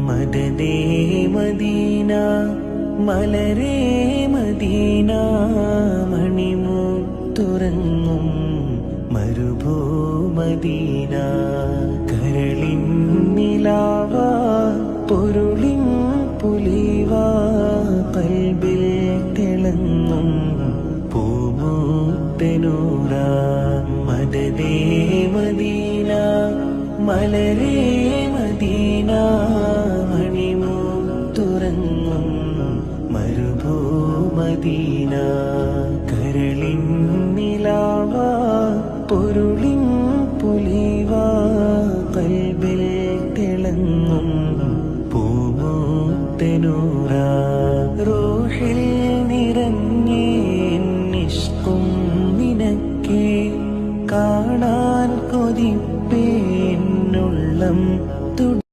മദദേ Medina മലരേ Medina മണിമുത്തുറങ്ങും മരുഭൂമദീന കരളിൻ നിലാവ പൊരുളിൻ പുലിവ കൽബിൽ തിളങ്ങും പൂമുത്തനൂറ മദദേ Medina മലരേ Medina മണിമുത്തുറങ്ങും മരുഭൂമദീന കരളിൻ നിലാവ പൊരുളിൻ പുലിവ കൽബിൽ തിളങ്ങും